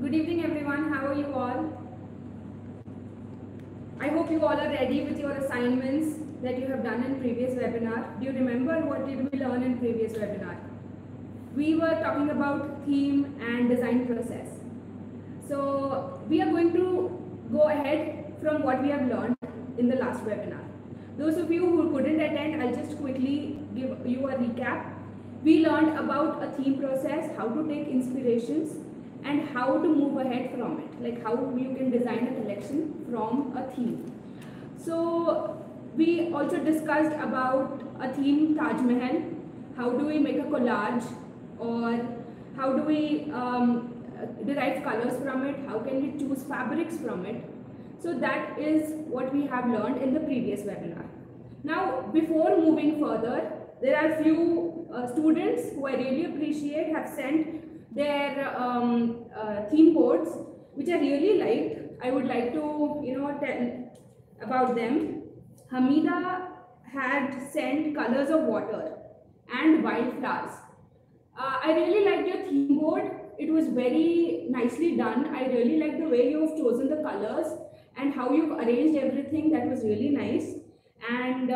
Good evening everyone, how are you all? I hope you all are ready with your assignments that you have done in previous webinar. Do you remember what did we learn in previous webinar? We were talking about theme and design process. So we are going to go ahead from what we have learned in the last webinar. Those of you who couldn't attend, I'll just quickly give you a recap. We learned about a theme process, how to take inspirations, and how to move ahead from it, like how you can design a collection from a theme. So we also discussed about a theme Taj Mahal, how do we make a collage, or how do we derive colors from it, how can we choose fabrics from it. So that is what we have learned in the previous webinar. Now before moving further, there are few students who I really appreciate have sent their theme boards, which I really liked. I would like to tell about them. Hamida had sent colors of water and wildflowers. I really liked your theme board. It was very nicely done. I really like the way you have chosen the colors and how you've arranged everything. That was really nice. And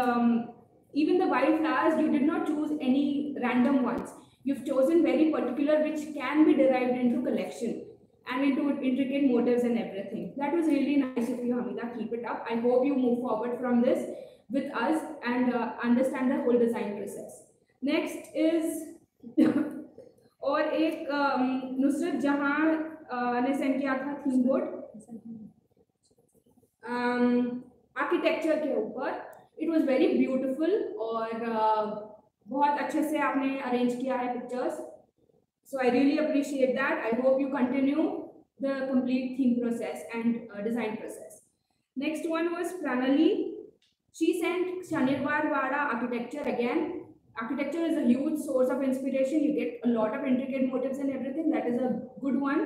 even the wildflowers, you did not choose any random ones. You've chosen very particular which can be derived into collection and into intricate motifs and everything. That was really nice of you, Hamida. Keep it up. I hope you move forward from this with us and understand the whole design process. Next is और एक नुसरत जहां ने send किया था theme board architecture के ऊपर. It was very beautiful और बहुत अच्छे से आपने अरेंज किया है pictures. So I really appreciate that. I hope you continue the complete theme process and design process. Next one was Pranali. She sent Shanirwarwada architecture again. Architecture is a huge source of inspiration. You get a lot of intricate motifs and everything. That is a good one.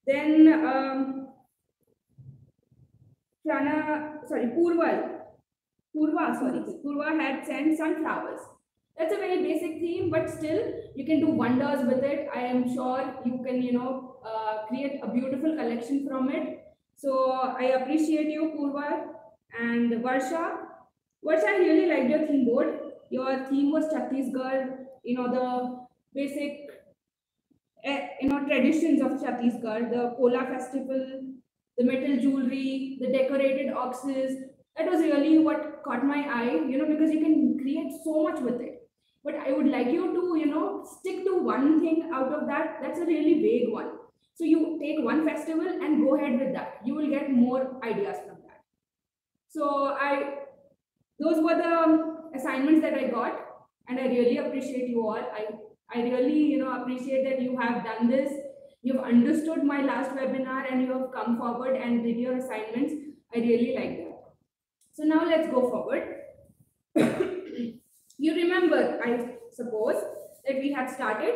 Then Purva had sent sunflowers. That's a very basic theme, but still you can do wonders with it. I am sure you can, create a beautiful collection from it. So I appreciate you, Purva. And Varsha, I really liked your theme board. Your theme was Chhattisgarh, the basic, traditions of Chhattisgarh, the Pola festival, the metal jewelry, the decorated oxes. That was really what caught my eye, because you can create so much with it. But I would like you to, stick to one thing out of that. That's a really vague one. So you take one festival and go ahead with that. You will get more ideas from that. So those were the assignments that I got, and I really appreciate you all. I really, appreciate that you have done this. You've understood my last webinar and you have come forward and did your assignments. I really like that. So now let's go forward. You remember, I suppose, that we had started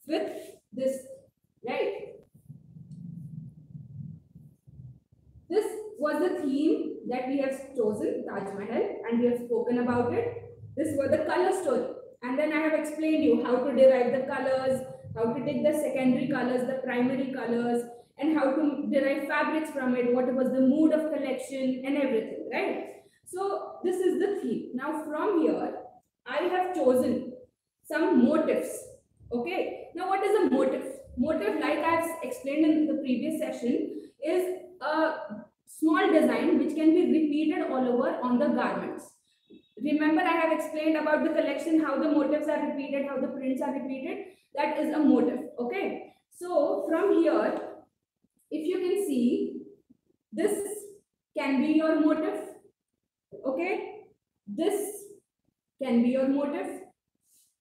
with this, right? This was the theme that we have chosen, Taj Mahal, and we have spoken about it. This was the color story. And then I have explained you how to derive the colors, how to take the secondary colors, the primary colors, and how to derive fabrics from it, what was the mood of collection and everything, right? So this is the theme. Now from here, I have chosen some motifs. Okay. Now what is a motif? Motif, like I have explained in the previous session, is a small design which can be repeated all over on the garments. Remember, I have explained about the collection, how the motifs are repeated, how the prints are repeated. That is a motif. Okay. So from here, if you can see, this can be your motif. Okay. This can be your motif.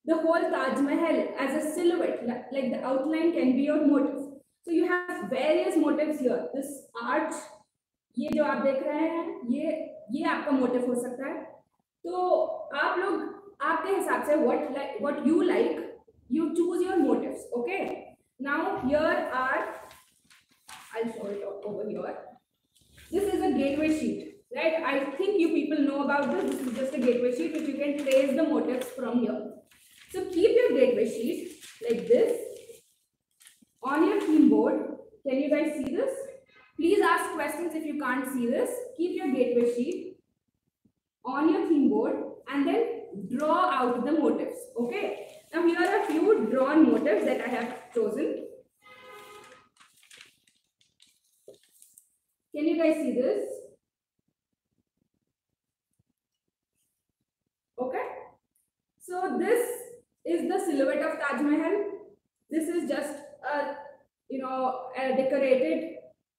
The whole Taj Mahal as a silhouette, like the outline, can be your motif. So you have various motifs here. This arch, ये जो आप देख रहे हैं, ये आपका motif हो सकता है. तो आप लोग आपके हिसाब से what you like, you choose your motifs. Okay. Now here are, I'll show it over here. This is a gateway sheet. Right, I think you people know about this. This is just a gateway sheet which you can trace the motifs from here. So keep your gateway sheet like this on your theme board Can you guys see this? Please ask questions if you can't see this. Keep your gateway sheet on your theme board and then draw out the motifs. Okay. Now here are a few drawn motifs that I have chosen. Can you guys see this? Okay. So this is the silhouette of Taj Mahal. This is just a a decorated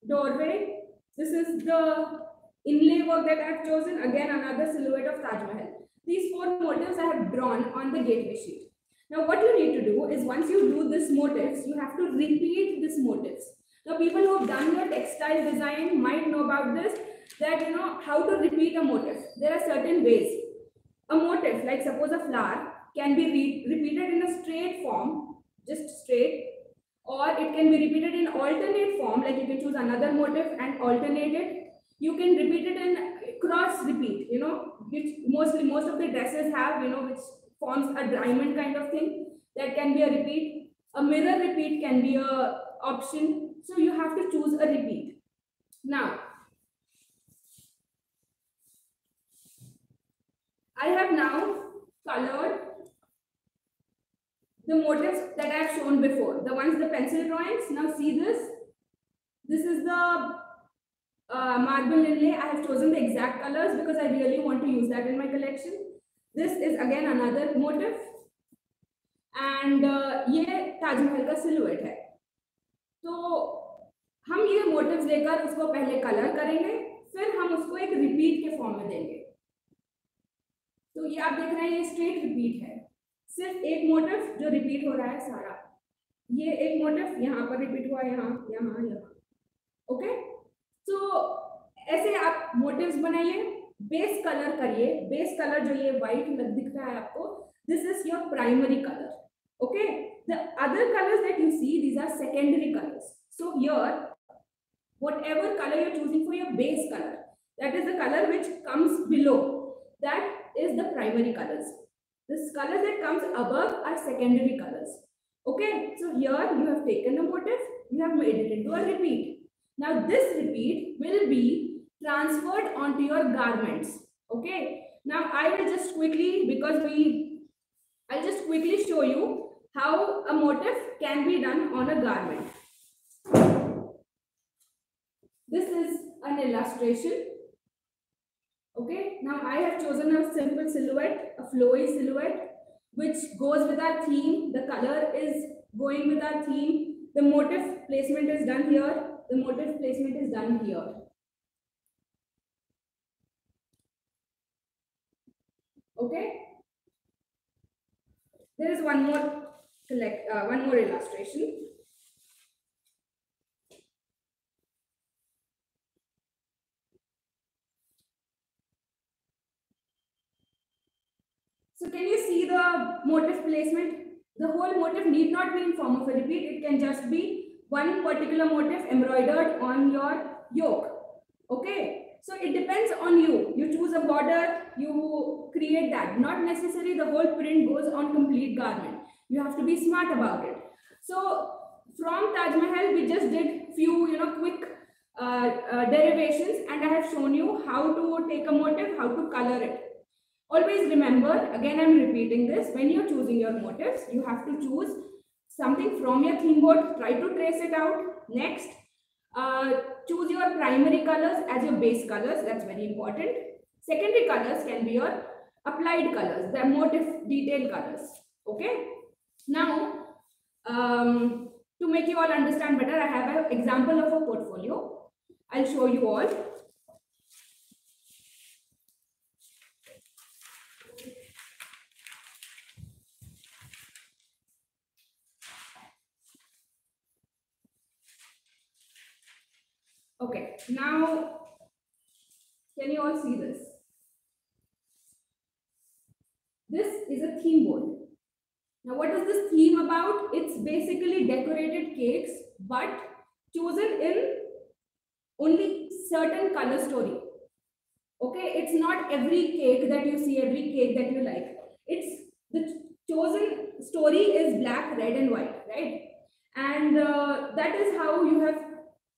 doorway. This is the inlay work that I have chosen. Again, another silhouette of Taj Mahal. These four motifs I have drawn on the gateway sheet. Now, what you need to do is once you do this motifs, you have to repeat these motifs. Now, people who have done your textile design might know about this, that how to repeat a motif. There are certain ways. A motif, like suppose a flower, can be repeated in a straight form, just straight, or it can be repeated in alternate form, like you can choose another motif and alternate it. You can repeat it in cross repeat, which most of the dresses have, which forms a diamond kind of thing. That can be a repeat. A mirror repeat can be a option. So you have to choose a repeat. Now, I have now colored the motifs that I have shown before. The pencil drawings. Now see this. This is the marble inlay. I have chosen the exact colors because I really want to use that in my collection. This is again another motif. And ये ताजमहल का silhouette है. तो हम ये motives लेकर उसको पहले colour करेंगे, फिर हम उसको एक रिपीट के फॉर्म में देंगे. तो ये आप देख रहे हैं, ये स्ट्रेट रिपीट है. सिर्फ एक मोटिव जो रिपीट हो रहा है सारा. ये एक मोटिव यहाँ पर रिपीट हुआ, यहाँ यहाँ यहाँ. ओके. तो ऐसे आप मोटिव्स बनाइए, बेस कलर करिए. बेस कलर जो ये व्हाइट दिख रहा है आपको, this is your primary color. Okay, the other colors that you see, these are secondary colors. So here, whatever color you're choosing for your base color, that is the color which comes below, that is the primary colors. This colors that comes above are secondary colors. Okay, so here you have taken a motif, you have made it into a repeat. Now this repeat will be transferred onto your garments. Okay, now I will just quickly, I'll just quickly show you how a motif can be done on a garment. This is an illustration. Okay, now I have chosen a simple silhouette, a flowy silhouette, which goes with our theme. The color is going with our theme. The motif placement is done here. The motif placement is done here. Okay. There is one more illustration. So can you see the motif placement? The whole motif need not be in form of a repeat. It can just be one particular motif embroidered on your yoke. Okay. So it depends on you. You choose a border, you create that. Not necessarily the whole print goes on complete garment. You have to be smart about it. So from Taj Mahal, we just did few, quick derivations, and I have shown you how to take a motif, how to color it. Always remember, again I'm repeating this, when you're choosing your motifs, you have to choose something from your theme board, try to trace it out. Next, choose your primary colors as your base colors, that's very important. Secondary colors can be your applied colors, the motif detailed colors. Okay. Now, to make you all understand better, I have an example of a portfolio. I'll show you all. Okay, now can you all see this? This is a theme board. Now what is this theme about? It's basically decorated cakes, but chosen in only certain color story. Okay, it's not every cake that you see, every cake that you like. It's the chosen story is black, red and white, right? And that is how you have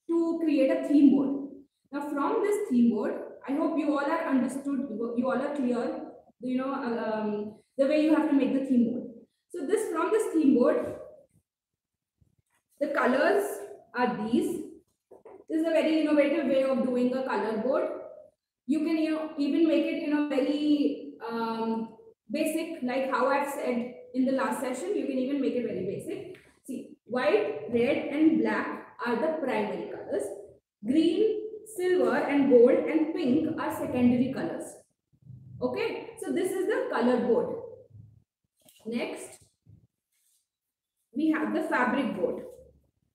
to create a theme board. Now from this theme board, I hope you all are understood, you all are clear, the way you have to make the theme board. So from this theme board, the colors are these. This is a very innovative way of doing a color board. You can even make it very basic, like how I've said in the last session. You can even make it very basic. See, white, red and black are the primary colors. Green, silver and gold and pink are secondary colors. Okay, so this is the color board. Next, we have the fabric board.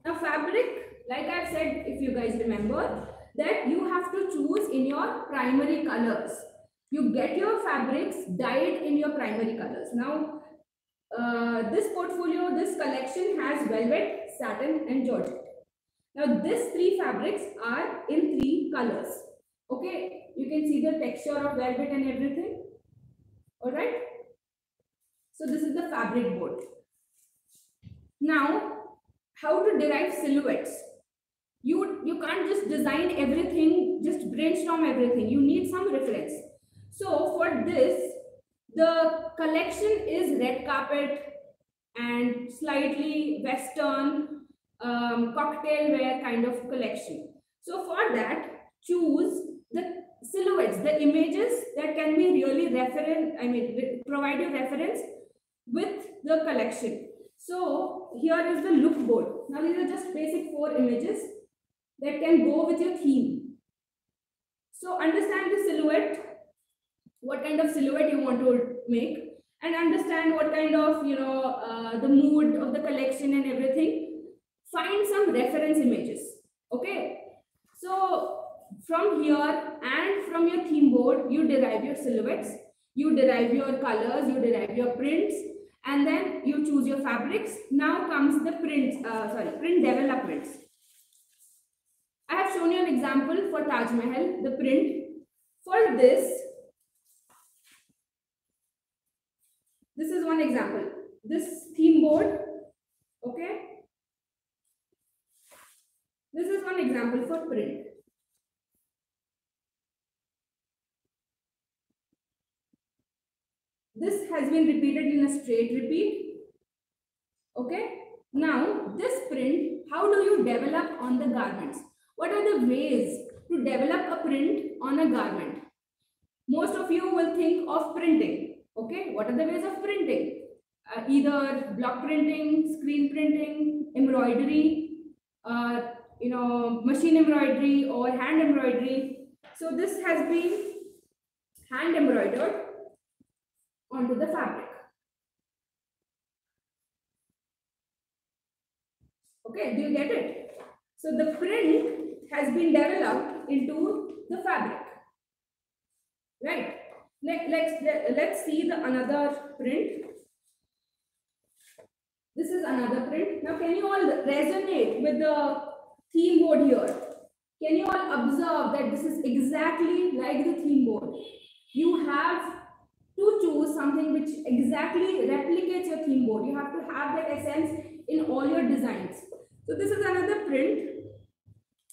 Now fabric, like I've said, if you guys remember, that you have to choose in your primary colors. You get your fabrics dyed in your primary colors. Now, this portfolio, this collection has velvet, satin and georgette. Now, these three fabrics are in three colors. Okay, you can see the texture of velvet and everything. All right. So, this is the fabric board. Now, how to derive silhouettes? You can't just design everything, just brainstorm everything. You need some reference. So for this, the collection is red carpet and slightly western cocktail wear kind of collection. So for that, choose the silhouettes, the images that can be really provide you reference with the collection. So here is the look board. Now these are just basic 4 images that can go with your theme. So understand the silhouette, what kind of silhouette you want to make, and understand what kind of, the mood of the collection and everything. Find some reference images. Okay. So from here and from your theme board, you derive your silhouettes, you derive your colors, you derive your prints, and then you choose your fabrics. Now comes the print developments. I have shown you an example for Taj Mahal, the print. For this is one example. This theme board, okay? This is one example for print. This has been repeated in a straight repeat. Okay. Now, this print, how do you develop on the garments? What are the ways to develop a print on a garment? Most of you will think of printing. Okay. What are the ways of printing? Either block printing, screen printing, embroidery, machine embroidery or hand embroidery. So this has been hand embroidered onto the fabric. Okay, do you get it? So the print has been developed into the fabric, right? Let's see the another print. This is another print. Now, can you all resonate with the theme board here? Can you all observe that this is exactly like the theme board? You have to choose something which exactly replicates your theme board. You have to have that essence in all your designs. So this is another print.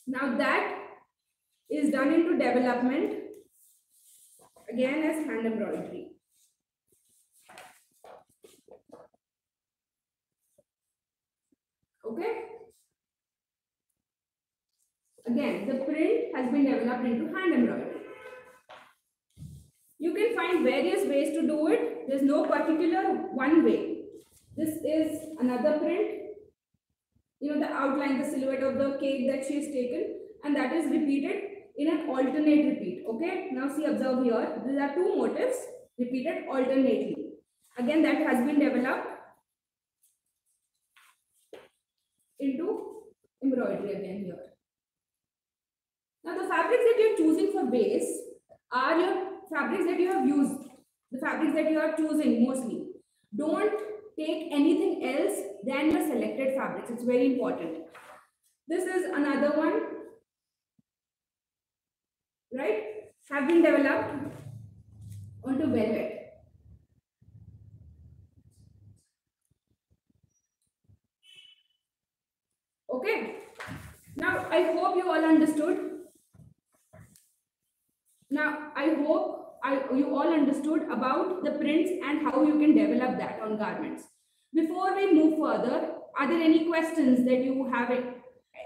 Now that is done into development again as hand embroidery. Okay. Again, the print has been developed into hand embroidery. You can find various ways to do it. There's no particular one way. This is another print. The outline, the silhouette of the cake that she has taken, and that is repeated in an alternate repeat. Okay. Now see, observe here. These are 2 motifs repeated alternately. Again, that has been developed into embroidery again here. Now the fabrics that you're choosing for base are your fabrics that you have used, the fabrics that you are choosing mostly. Don't take anything else than your selected fabrics. It's very important. This is another one, right? Have been developed onto velvet. Okay. Now, I hope you all understood. Now, I hope you all understood about the prints and how you can develop that on garments. Before we move further, are there any questions that you have?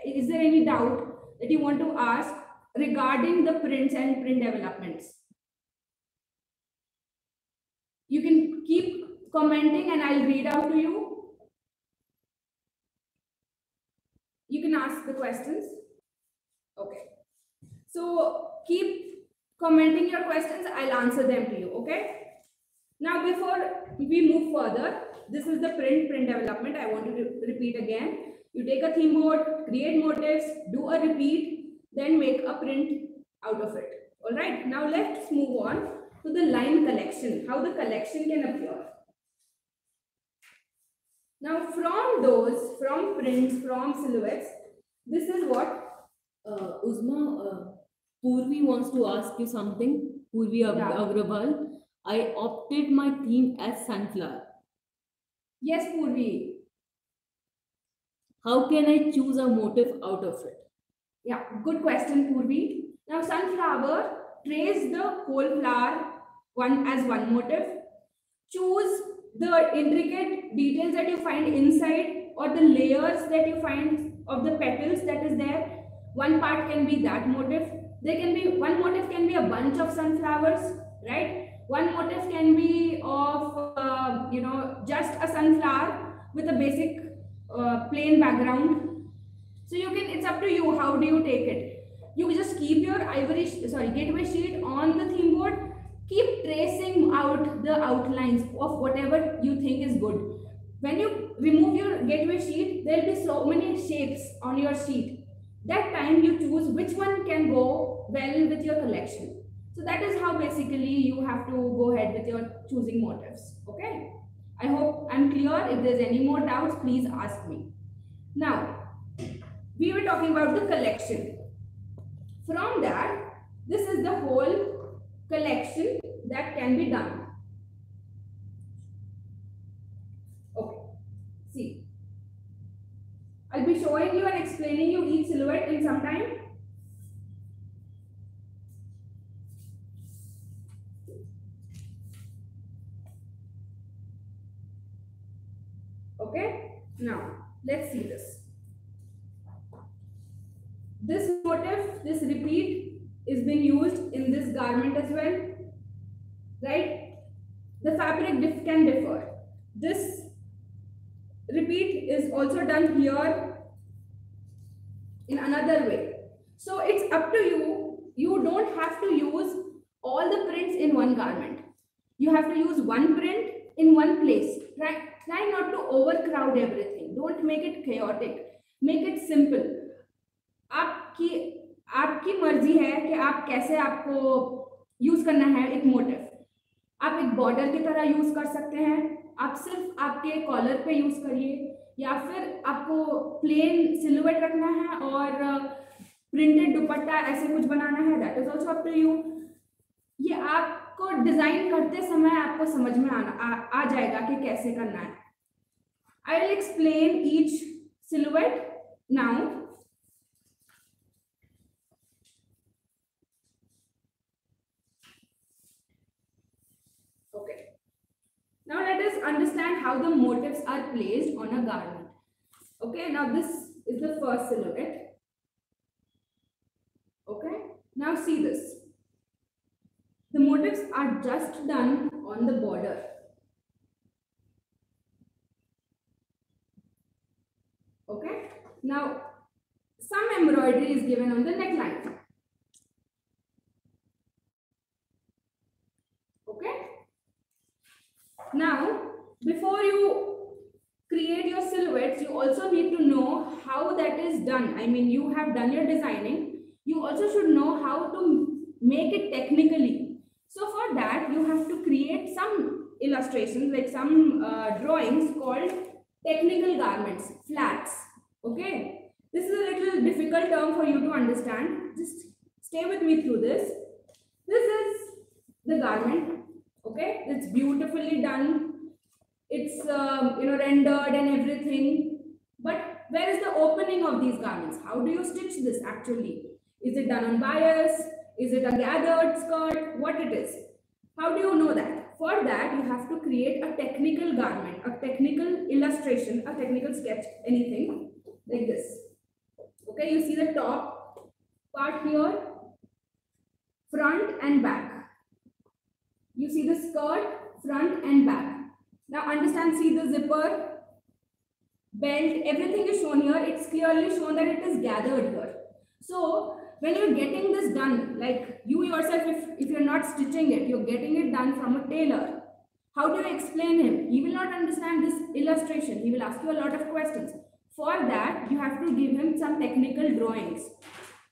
Is there any doubt that you want to ask regarding the prints and print developments? You can keep commenting and I'll read out to you. You can ask the questions. Okay. So keep commenting your questions. I'll answer them to you. Okay. Now, before we move further, this is the print development. I want to repeat again. You take a theme board, create motifs, do a repeat, then make a print out of it. All right. Now let's move on to the line collection, how the collection can appear. Now from prints, from silhouettes, this is what Uzma, Purvi wants to ask you something. Purvi Agrawal. I opted my theme as sunflower. Yes, Purvi. How can I choose a motif out of it? Yeah, good question, Purvi. Now, sunflower, trace the whole flower as one motif. Choose the intricate details that you find inside or the layers that you find of the petals that is there. One part can be that motif. One motif can be a bunch of sunflowers, right? One motif can be of just a sunflower with a basic plain background. So it's up to you. How do you take it? You just keep your gateway sheet on the theme board. Keep tracing out the outlines of whatever you think is good. When you remove your gateway sheet, there will be so many shapes on your sheet. That time you choose which one can go well with your collection. So that is how basically you have to go ahead with your choosing motifs. Okay. I hope I'm clear. If there's any more doubts, please ask me. Now, we were talking about the collection. From that, this is the whole collection that can be done. Okay. See, I'll be showing you and explaining you each silhouette in some time. Okay, now let's see this. This motif, this repeat is being used in this garment as well, right? The fabric can differ. This repeat is also done here in another way. So it's up to you. You don't have to use all the prints in one garment. You have to use one print in one place. Try not to overcrowd everything. Don't make it chaotic. Make it simple. आपकी मर्जी है कि आप कैसे आपको use करना है एक मोटिव. आप एक बॉर्डर की तरह यूज कर सकते हैं. आप सिर्फ आपके कॉलर पे यूज करिए, या फिर आपको प्लेन सिलुएट रखना है और प्रिंटेड दुपट्टा ऐसे कुछ बनाना है. That is also up to you. ये आपको डिजाइन करते समय आपको समझ में आ जाएगा कि कैसे करना है. I will explain each silhouette now. Now let us understand how the motifs are placed on a garment. Okay, now this is the first silhouette. Okay, now see this. The motifs are just done on the border. Okay, now some embroidery is given on the neckline. Okay. Now, before you create your silhouettes, you also need to know how that is done. I mean, you have done your designing. You also should know how to make it technically. So for that, you have to create some illustrations, like some drawings called technical garments, flats. Okay. This is a little difficult term for you to understand. Just stay with me through this. This is the garment. Okay, it's beautifully done. It's rendered and everything. But Where is the opening of these garments? How do you stitch this actually? Is it done on bias? Is it a gathered skirt? What it is? How do you know that? For that, you have to create a technical garment, a technical illustration, a technical sketch, anything like this. Okay, you see the top part here, front and back. You see the skirt, front and back. Now understand, see the zipper, belt, everything is shown here. It's clearly shown that it is gathered here. So when you're getting this done, like you yourself, if you're not stitching it, you're getting it done from a tailor. How do you explain him? He will not understand this illustration. He will ask you a lot of questions. For that, you have to give him some technical drawings.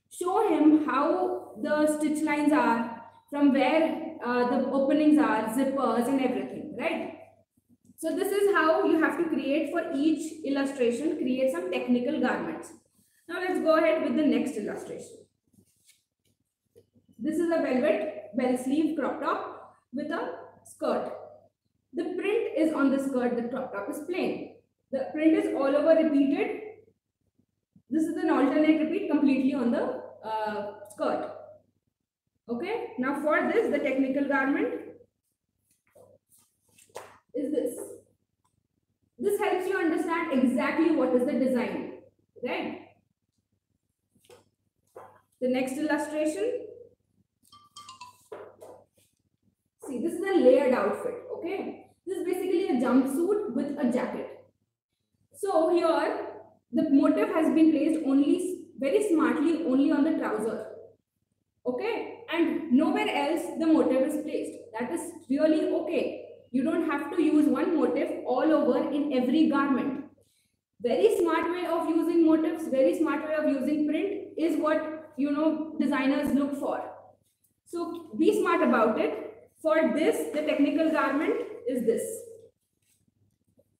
Show him how the stitch lines are, from where the openings are, zippers and everything, right? So this is how you have to create for each illustration, create some technical garments. Now let's go ahead with the next illustration. This is a velvet bell sleeve crop top with a skirt. The print is on the skirt, the crop top is plain. The print is all over repeated. This is an alternate repeat completely on the skirt. Okay, now for this, the technical garment is this. This helps you understand exactly what is the design, right? The next illustration. See, this is a layered outfit, okay? This is basically a jumpsuit with a jacket. So here, the motif has been placed only very smartly only on the trouser, okay? And nowhere else the motif is placed. That is really okay. You don't have to use one motif all over in every garment. Very smart way of using motifs, very smart way of using print is what designers look for. So be smart about it. For this, the technical garment is this.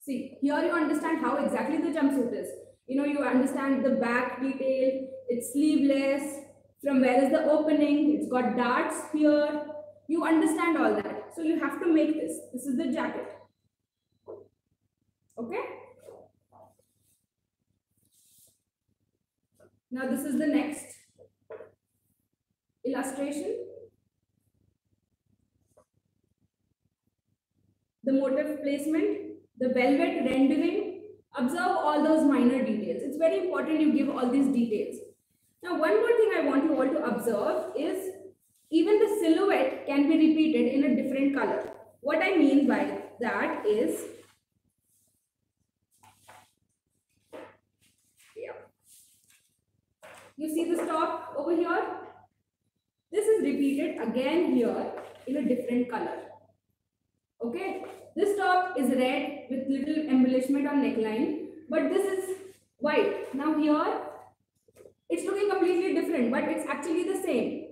See, here you understand how exactly the jumpsuit is. You understand the back detail, it's sleeveless, from where is the opening, it's got darts here. You understand all that. So you have to make this. This is the jacket. Okay? Now this is the next illustration. The motif placement, the velvet rendering. Observe all those minor details. It's very important you give all these details. Now one more thing I want you all to observe is even the silhouette can be repeated in a different color. What I mean by that is, you see this top over here? This is repeated again here in a different color. Okay, this top is red with little embellishment on neckline, but this is white. Now here, it's looking completely different, but it's actually the same.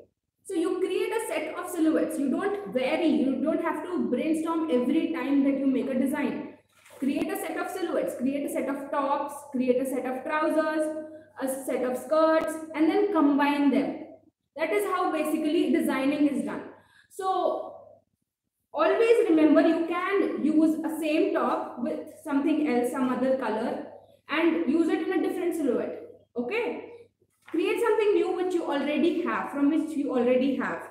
So you create a set of silhouettes. You don't vary. You don't have to brainstorm every time that you make a design. Create a set of silhouettes. Create a set of tops. Create a set of trousers. A set of skirts. And then combine them. That is how basically designing is done. So always remember, you can use a same top with something else, some other color, and use it in a different silhouette. Okay? Create something new which you already have, from which you already have.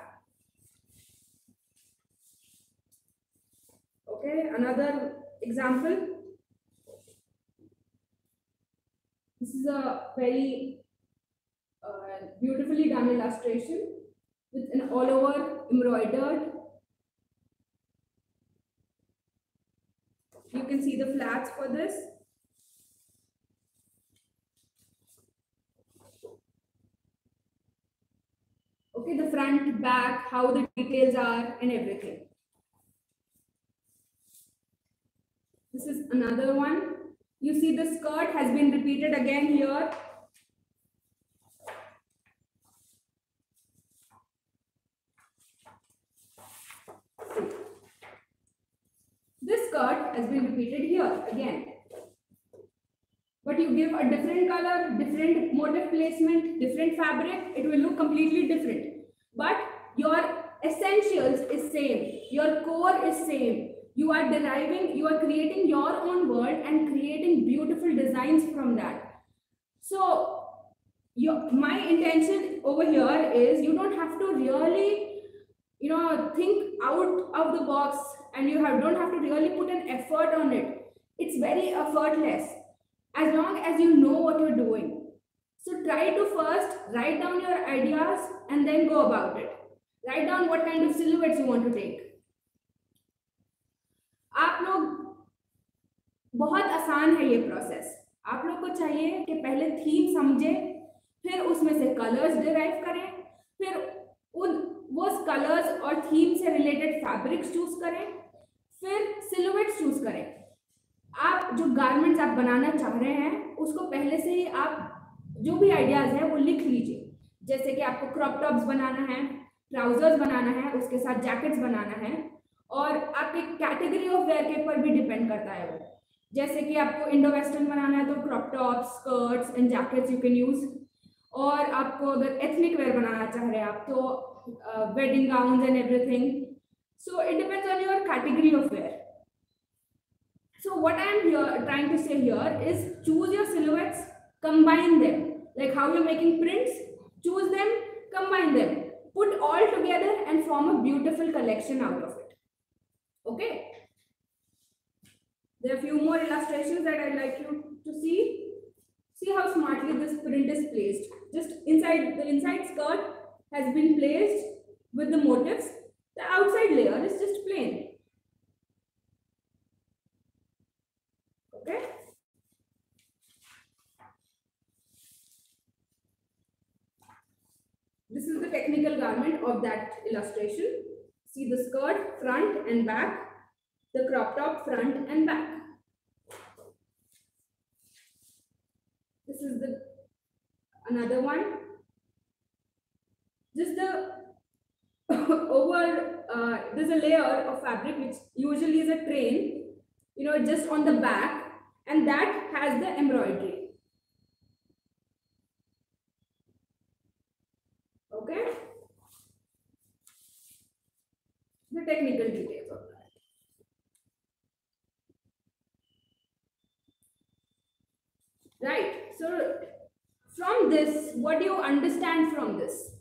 Okay, another example. This is a very beautifully done illustration with an all over embroidered. You can see the flats for this. Okay, the front, back, how the details are and everything. This is another one. You see the skirt has been repeated again here. This skirt has been repeated here again. But you give a different color, different motif placement, different fabric, it will look completely different. But your essentials is same, your core is same. You are deriving, you are creating your own world and creating beautiful designs from that. So my intention over here is you don't have to really, think out of the box, and don't have to really put an effort on it. It's very effortless as long as you know what you're doing. So try to first write down your ideas and then go about it. Write down what kind of silhouettes you want to take. आप लोग, बहुत आसान है ये process. आप लोग को चाहिए कि पहले थीम समझे, फिर उसमें से कलर्स डिराइव करें, फिर वो कलर्स और थीम से रिलेटेड फैब्रिक्स चूज करें, फिर सिलुएट्स चूज करें. आप जो गारमेंट्स आप बनाना चाह रहे हैं उसको पहले से ही आप जो भी आइडियाज है वो लिख लीजिए. जैसे कि आपको क्रॉप टॉप्स बनाना है, ट्राउजर्स बनाना है, उसके साथ जैकेट्स बनाना है, और आपके कैटेगरी ऑफ वेयर के ऊपर भी डिपेंड करता है वो. जैसे कि आपको इंडो वेस्टर्न बनाना है तो crop tops, skirts and jackets you can use. और आपको अगर एथनिक वेयर बनाना चाह रहे हैं आप तो wedding gowns and everything. So it depends on your category of wear. So what I am here trying to say here is choose your silhouettes, combine them. Like how you're making prints, choose them, combine them, put all together and form a beautiful collection out of it. Okay? There are a few more illustrations that I'd like you to see. See how smartly this print is placed. Just the inside skirt has been placed with the motifs. The outside layer is just plain. Okay. This is the technical garment of that illustration. See the skirt front and back, the crop top front and back. This is another one. Just the there's a layer of fabric which usually is a train, just on the back, and that has the embroidery. Okay, the technical details of that. Right, so from this, what do you understand from this?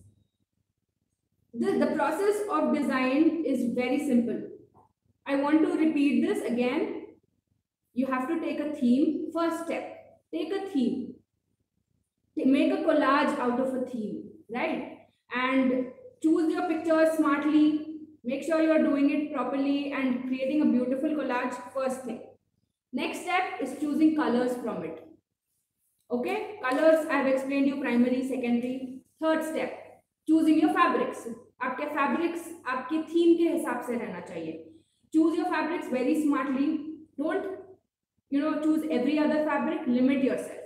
The process of design is very simple. I want to repeat this again. You have to take a theme. First step, take a theme. Make a collage out of a theme, right? And choose your pictures smartly. Make sure you're doing it properly and creating a beautiful collage, first thing. Next step is choosing colors from it. Okay, colors I've explained you, primary, secondary. Third step, choosing your fabrics. आपके fabrics आपके theme के हिसाब से रहना चाहिए. Choose your fabrics very smartly. Don't choose every other fabric. Limit yourself.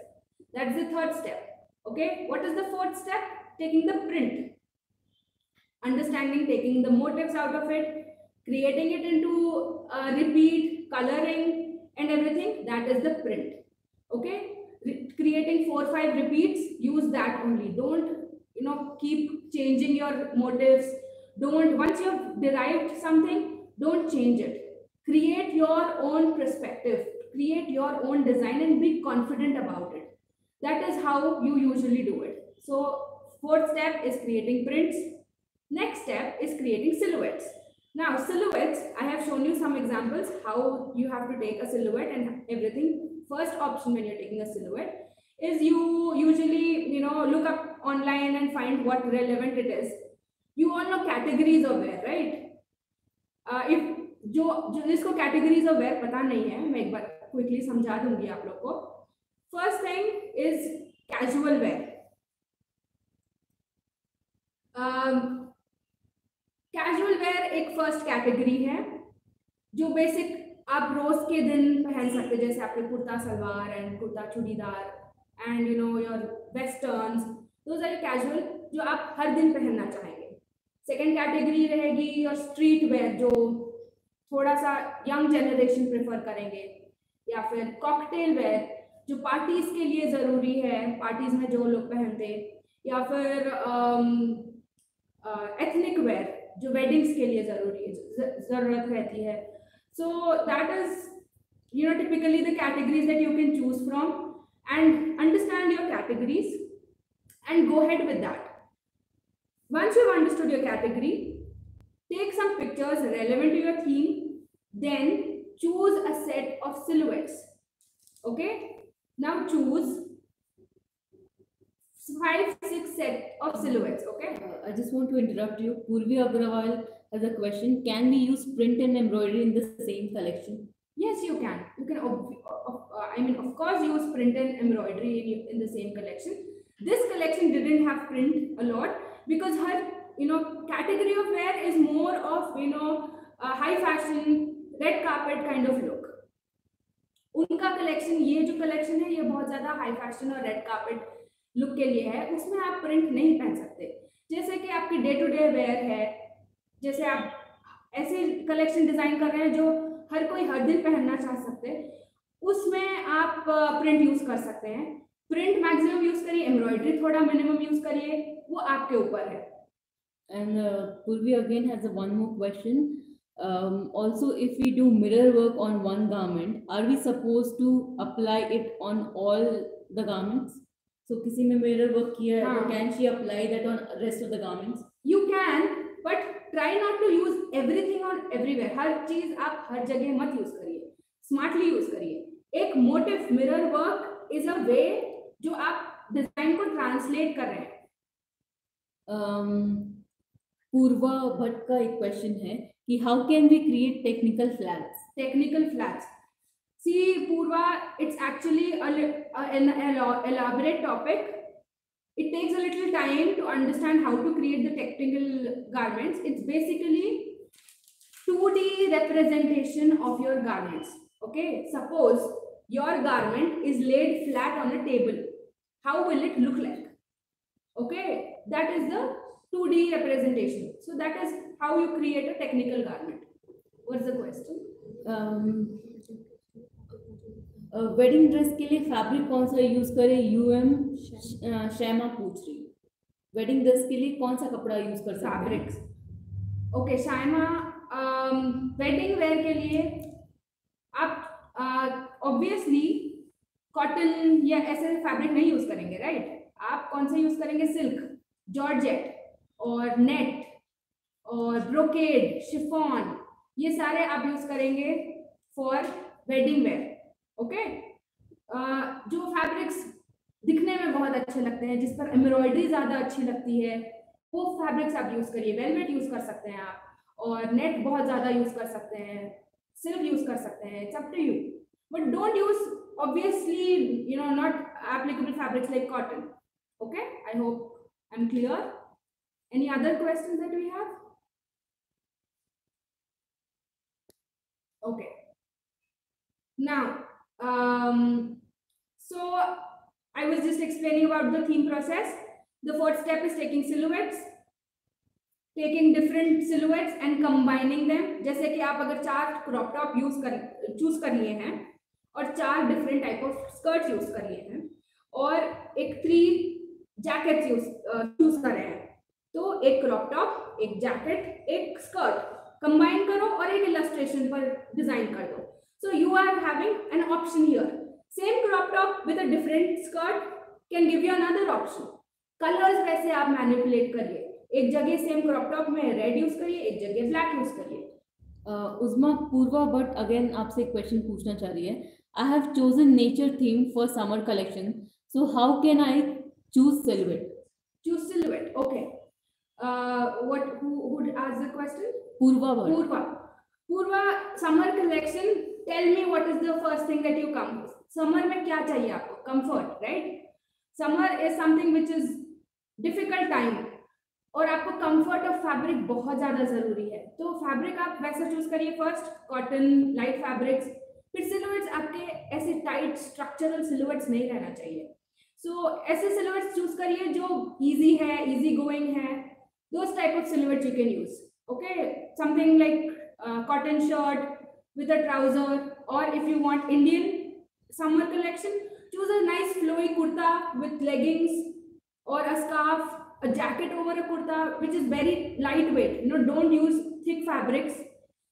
That's the third step. Okay, what is the fourth step? Taking the print. Understanding, taking the motifs out of it, creating it into repeat, coloring and everything. That is the print. Okay, creating 4 or 5 repeats. Use that only. Don't keep changing your motifs. Once you've derived something, don't change it. Create your own perspective, create your own design and be confident about it. That is how you usually do it. So fourth step is creating prints. Next step is creating silhouettes. Now silhouettes, I have shown you some examples how you have to take a silhouette and everything. First option when you're taking a silhouette is you usually look up online and find what relevant it is. You all know categories of wear, right? If जिसको categories of wear पता नहीं है, मैं एक बार quickly समझा दूंगी आप लोग को. First thing is casual wear. Casual wear एक first category है जो basic आप रोज के दिन पहन सकते, जैसे आपके kurta salwar and kurta churidar and your westerns. Those are casual जो आप हर दिन पहनना चाहेंगे. सेकेंड कैटेगरी रहेगी योर स्ट्रीट वेयर जो थोड़ा सा यंग जनरेशन प्रेफर करेंगे, या फिर कॉकटेल वेयर जो पार्टीज के लिए ज़रूरी है, पार्टीज में जो लोग पहनते, या फिर एथनिक वेयर जो वेडिंग्स के लिए ज़रूरत रहती है. So that is typically the categories that you can choose from, and understand your categories and go ahead with that. Once you've understood your category, take some pictures relevant to your theme, then choose a set of silhouettes. Okay? Now choose 5-6 set of silhouettes. Okay? I just want to interrupt you. Purvi Agrawal has a question. Can we use print and embroidery in the same collection? Yes, you can. You can, of course, use print and embroidery in the same collection. This collection didn't have print a lot because her, category of wear is more of, high fashion, red carpet kind of look. उनका collection, ये जो collection है, ये बहुत ज्यादा high fashion और red carpet look के लिए है. उसमें आप प्रिंट नहीं पहन सकते. जैसे कि आपकी डे टू डे वेयर है, जैसे आप ऐसे कलेक्शन डिजाइन कर रहे हैं जो हर कोई हर दिन पहनना चाह सकते हैं, उसमें आप प्रिंट यूज कर सकते हैं. प्रिंट मैक्सिमम यूज करिए, एम्ब्रॉयडरी थोड़ा मिनिमम यूज करिए, वो आपके ऊपर है. And Purvi again has a one more question. Also, if we do mirror work on one garment, are we supposed to apply it on all the garments? So, किसी में mirror work किया है, can she apply that on rest of the garments? You can, but try not to use everything on everywhere. हर चीज आप हर जगह मत use करिए, smartly use करिए. एक motive mirror work is a way जो आप डिजाइन को ट्रांसलेट कर रहे हैं. पूर्वा भट्ट का एक क्वेश्चन है कि how can we create technical flags? Technical flags, see Purva, it's actually an elaborate topic. It takes a little time to understand how to create the technical garments. It's basically 2D representation of your garments. Okay, suppose your garment is laid flat on a table. How will it look like? Okay, that is the 2D representation. So that is how you create a technical garment. What's the question? Wedding dress के लिए fabric कौन सा use करें? UM शैमा पूछ रही. Wedding dress के लिए कौन सा कपड़ा यूज कर सकते हैं? फैब्रिक्स. ओके शैमा, वेडिंग वेयर के लिए आप ऑब्वियसली कॉटन या ऐसे फैब्रिक नहीं यूज करेंगे, राइट? आप कौन से यूज करेंगे? सिल्क, जॉर्जेट और नेट और ब्रोकेड, शिफॉन, ये सारे आप यूज करेंगे फॉर वेडिंग वेयर. ओके, जो फैब्रिक्स दिखने में बहुत अच्छे लगते हैं, जिस पर एम्ब्रॉयडरी ज्यादा अच्छी लगती है, वो फैब्रिक्स आप यूज करिए. वेलवेट यूज कर सकते हैं आप, और नेट बहुत ज्यादा यूज कर सकते हैं, सिल्क यूज कर सकते हैं. It's up to you, but don't use obviously not applicable fabrics like cotton. Okay, I hope I'm clear. Any other questions that we have? Okay, now so I was just explaining about the theme process. The fourth step is taking silhouettes, taking different silhouettes and combining them. जैसे कि आप अगर 4 crop top choose कर लिए हैं और 4 different type of skirts use कर लिए हैं और एक 3 जैकेट्स चूज कर रहे हैं, तो एक क्रॉप टॉप, एक जैकेट, एक स्कर्ट कंबाइन करो और एक इलस्ट्रेशन पर डिजाइन कर दो. So you are having an option here. Same crop top with a different skirt can give you another option. Colors वैसे आप मैनिपुलेट करिए. एक जगह सेम क्रॉप टॉप में रेड यूज करिए, एक जगह ब्लैक यूज करिए. उज़मा पूर्वा बट अगेन आपसे एक क्वेश्चन पूछना चाह रही है. I have chosen nature theme for summer collection, so how can I choose silhouette? Choose silhouette. Okay. Who would ask the question? Purva bhat. Purva, summer collection. Tell me what is the first thing that you come with. Summer में क्या चाहिए आपको? Comfort, right? Summer is something which is difficult time, और आपको comfort of fabric बहुत ज़्यादा ज़रूरी है. तो fabric आप वैसा choose करिए first, cotton, light fabrics. फिर silhouettes आपके ऐसे tight structural silhouettes नहीं रहना चाहिए. So ऐसे silhouettes choose करिए जो easy है, easy going है. Those type of silhouettes you can use. Okay, something like cotton shirt with a trouser, or if you want Indian summer collection, choose a nice flowy kurta with leggings or a scarf, a jacket over a kurta which is very lightweight. Don't use thick fabrics.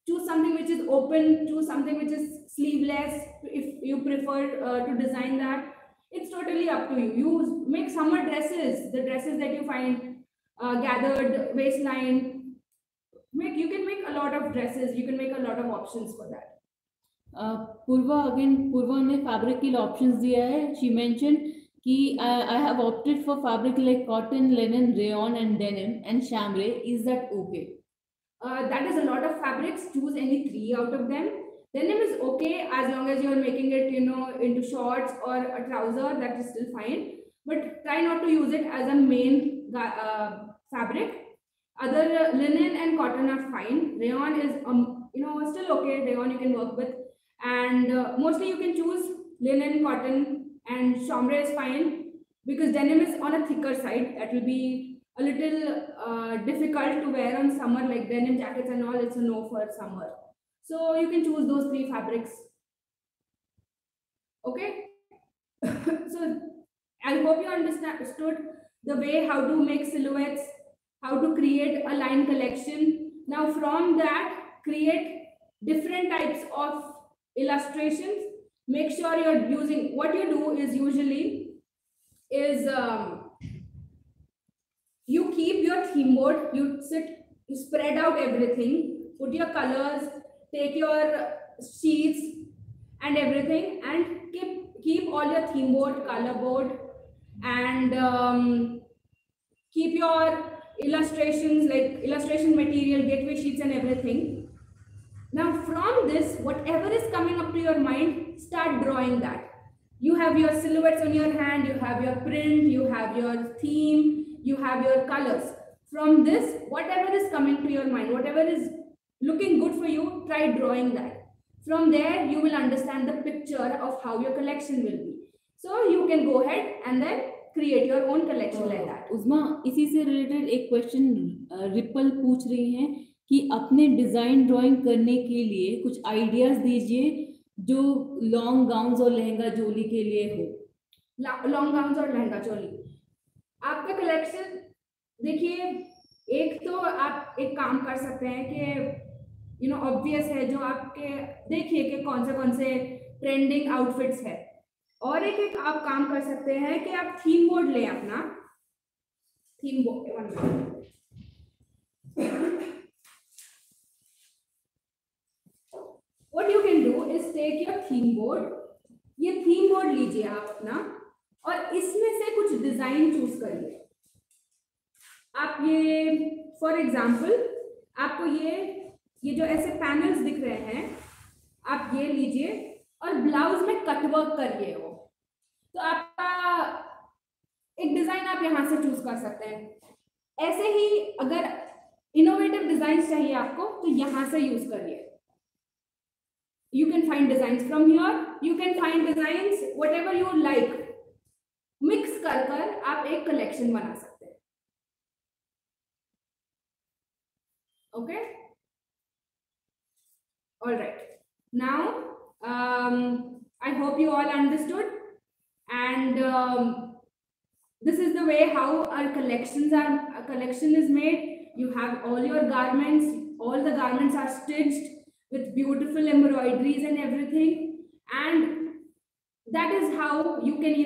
Choose something which is open, choose something which is sleeveless if you prefer to design that. It's totally up to you. You make summer dresses, the dresses that you find gathered waistline. You can make a lot of dresses, you can make a lot of options for that. पूर्वा ने fabric के लिए options दिया है. She mention कि I have opted for fabric like cotton, linen, rayon and denim and chambray. Is that okay? That is a lot of fabrics. Choose any 3 out of them. Denim is okay as long as you are making it, into shorts or a trouser. That is still fine. But try not to use it as a main fabric. Other linen and cotton are fine. Rayon is still okay. Rayon you can work with, and mostly you can choose linen, cotton, and chambray is fine because denim is on a thicker side. That will be a little difficult to wear on summer, like denim jackets and all. It's a no for summer. So you can choose those 3 fabrics. Okay. So I hope you understood the way how to make silhouettes, how to create a line collection. Now from that, create different types of illustrations. Make sure you're using, what you do is usually is you keep your theme board, you spread out everything, put your colors, take your sheets and everything, and keep all your theme board, color board, and keep your illustrations, like illustration material, gateway sheets and everything. Now from this, whatever is coming up to your mind, start drawing that. You have your silhouettes on your hand, you have your print, you have your theme, you have your colors. From this, whatever is coming to your mind, whatever is looking good for you, try drawing that. From there, you will understand the picture of how your collection will be. So you can go ahead and then create your own collection like that. उस्मा, इसी से related एक question ripple पूछ रही हैं कि अपने design drawing करने के लिए कुछ आइडियाज दीजिए जो लॉन्ग गाउन्स और लहंगा चोली के लिए हो. लॉन्ग गाउन्स और लहंगा चोली, आपका कलेक्शन देखिए, एक तो आप एक काम कर सकते हैं कि ऑब्वियस है जो आपके, देखिए कि कौन से ट्रेंडिंग आउटफिट्स है, और एक आप काम कर सकते हैं कि आप थीम बोर्ड लें, अपना theme board. What you can do is take your theme board, ये थीम बोर्ड लीजिए आप अपना, और इसमें से कुछ डिजाइन चूज करिए. आप ये फॉर एग्जाम्पल, आपको ये जो ऐसे पैनल्स दिख रहे हैं, आप ये लीजिए और ब्लाउज में कटवर्क करिए वो. तो आपका एक डिजाइन आप यहाँ से चूज कर सकते हैं. ऐसे ही अगर इनोवेटिव डिजाइन चाहिए आपको, तो यहाँ से यूज करिए. You can find designs from here. You can find designs whatever you like. Mix कर आप एक collection बना सकते हैं. Okay. All right. Now, I hope you all understood, and this is the way how our collection is made. You have all your garments. All the garments are stitched with beautiful embroideries and everything, and that is how you can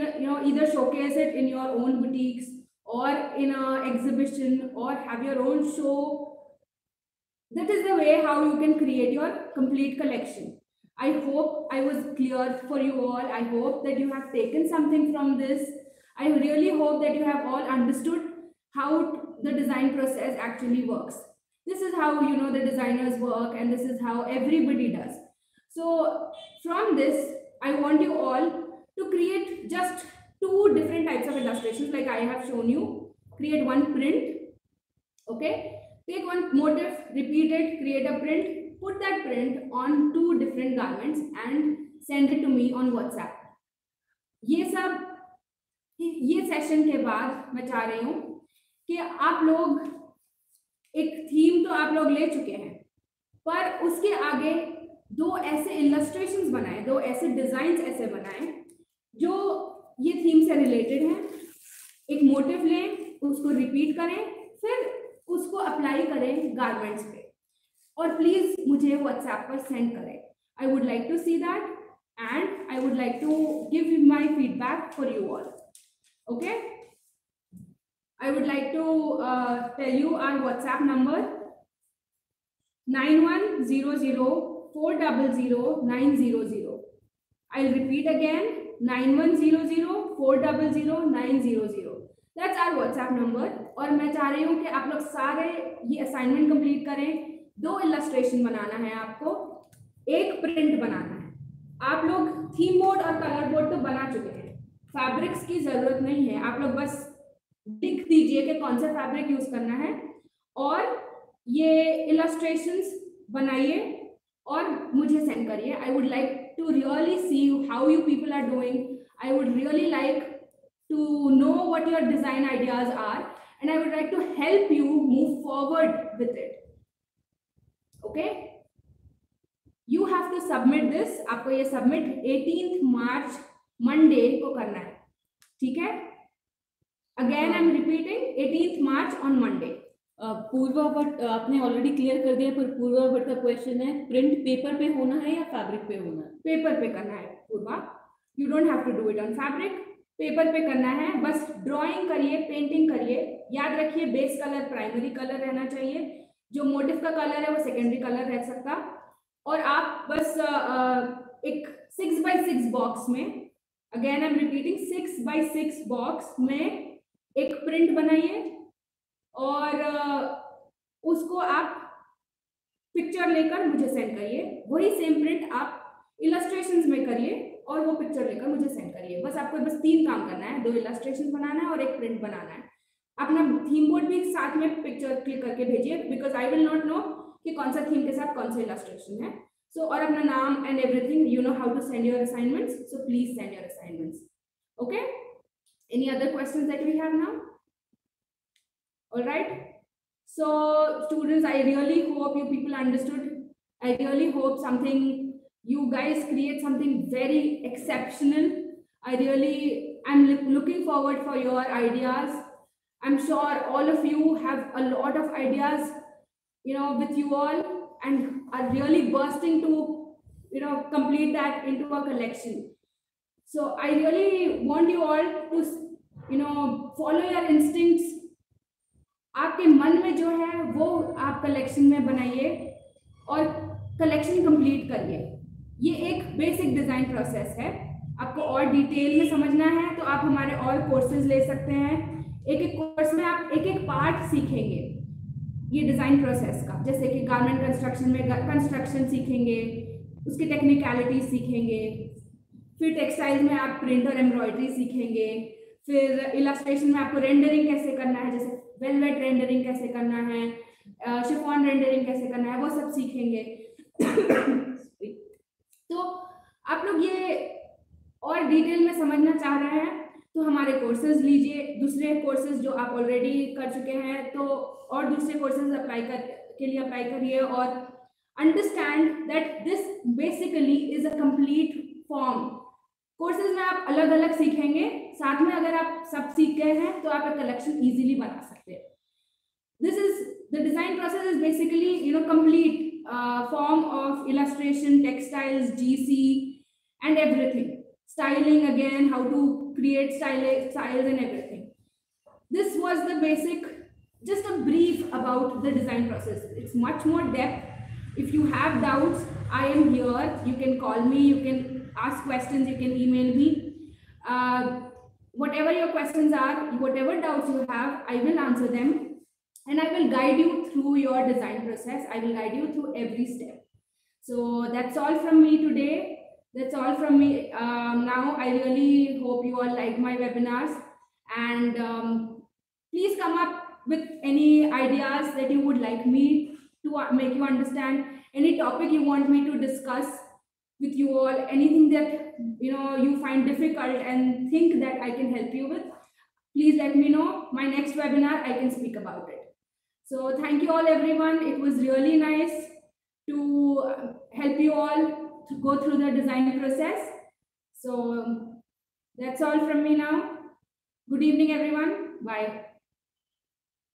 either showcase it in your own boutiques or in a exhibition or have your own show. That is the way how you can create your complete collection. I hope I was clear for you all. I hope that you have taken something from this. I really hope that you have all understood how the design process actually works. This is how the designers work, and this is how everybody does. So from this, I want you all to create just 2 different types of illustrations like I have shown you. Create one print. Okay, take one motif, repeat it, create a print, put that print on 2 different garments and send it to me on WhatsApp. ये session के बाद मैं चाह रही हूँ कि आप लोग एक थीम तो आप लोग ले चुके हैं, पर उसके आगे 2 ऐसे इलस्ट्रेशंस बनाएं, 2 ऐसे डिजाइन्स ऐसे बनाएं जो ये थीम से रिलेटेड हैं. एक मोटिव लें, उसको रिपीट करें, फिर उसको अप्लाई करें गारमेंट्स पे, और प्लीज मुझे व्हाट्सएप पर सेंड करें. I would like to see that, and I would like to give you my feedback for you all. Okay? I would like to tell you our WhatsApp number 9100400900. I'll repeat again 9100400900. That's our WhatsApp number. और मैं चाह रही हूँ कि आप लोग सारे ये असाइनमेंट कंप्लीट करें. 2 इलस्ट्रेशन बनाना है आपको, 1 प्रिंट बनाना है. आप लोग थीम बोर्ड और कलर बोर्ड तो बना चुके हैं, फैब्रिक्स की जरूरत नहीं है. आप लोग बस लिख दीजिए कि कौन सा फैब्रिक यूज करना है और ये इलस्ट्रेशंस बनाइए और मुझे सेंड करिए. आई would like to really see how you people are doing. I would really like to know what your design ideas are, and I would like to help you move forward with it. Okay? You have to submit this. आपको ये submit 18th March Monday को करना है. ठीक है? Again, I'm repeating 18th March on Monday. Purva but आपने already clear कर दिया, पर पूर्वा बट का क्वेश्चन है प्रिंट पेपर पे होना है या फैब्रिक पे होना है? पेपर पे करना है Purva. You don't have to do it on fabric. Paper पे करना है. बस ड्राइंग करिए, पेंटिंग करिए. याद रखिए बेस कलर प्राइमरी कलर रहना चाहिए. जो मोटिव का कलर है वो सेकेंडरी कलर रह सकता. और आप बस एक 6x6 बॉक्स में, again I am repeating, 6x6 box में एक प्रिंट बनाइए और उसको आप पिक्चर लेकर मुझे सेंड करिए. वही सेम प्रिंट आप इलस्ट्रेशंस में करिए और वो पिक्चर लेकर मुझे सेंड करिए. बस आपको बस 3 काम करना है. 2 इलस्ट्रेशन बनाना है और 1 प्रिंट बनाना है. अपना थीम बोर्ड भी साथ में पिक्चर क्लिक करके भेजिए, because I will not know कि कौन सा थीम के साथ कौन सा इलस्ट्रेशन है. सो और अपना नाम and everything. You know how to send your assignments, so please send your assignments. Okay? Any other questions that we have now? All right. So students, I really hope you people understood. I really hope you guys create something very exceptional. I really am looking forward for your ideas. I'm sure all of you have a lot of ideas, with you all, and are really bursting to, complete that into a collection. So I really want you all to, follow your instincts. आपके मन में जो है वो आप collection में बनाइए और कलेक्शन कंप्लीट करिए. ये एक बेसिक डिजाइन प्रोसेस है. आपको और डिटेल में समझना है तो आप हमारे और कोर्सेज ले सकते हैं. एक कोर्स में आप एक पार्ट सीखेंगे ये डिजाइन प्रोसेस का. जैसे कि गारमेंट कंस्ट्रक्शन में कंस्ट्रक्शन सीखेंगे, उसकी टेक्निकलिटीज सीखेंगे. फिर टेक्सटाइल में आप प्रिंट और एम्ब्रॉयडरी सीखेंगे. फिर इलस्ट्रेशन में आपको रेंडरिंग कैसे करना है, जैसे वेलवेट रेंडरिंग कैसे करना है, शिफॉन रेंडरिंग कैसे करना है, वो सब सीखेंगे. तो आप लोग ये और डिटेल में समझना चाह रहे हैं तो हमारे कोर्सेज लीजिए. दूसरे कोर्सेज जो आप ऑलरेडी कर चुके हैं तो और दूसरे कोर्सेज के लिए अप्लाई करिए और understand that this basically is a complete form. Courses में आप अलग अलग सीखेंगे, साथ में अगर आप सब सीख गए हैं तो आप एक कलेक्शन इजीली बना सकते हैं. This is the design process is basically complete form of illustration, textiles, GC, and everything. Styling again, how to create styles and everything. This was the basic, just a brief about the design process. It's much more depth. If you have doubts, I am here. You can call me, you can ask questions, you can email me. Whatever your questions are, whatever doubts you have, I will answer them. And I will guide you through your design process. I will guide you through every step. So that's all from me today. That's all from me. Now I really hope you all like my webinars. And please come up with any ideas that you would like me to make you understand. Any topic you want me to discuss with you all. Anything that you find difficult and think that I can help you with. Please let me know. My next webinar, I can speak about it. So thank you all everyone. It was really nice to help you all to go through the design process. So that's all from me now. Good evening everyone. Bye.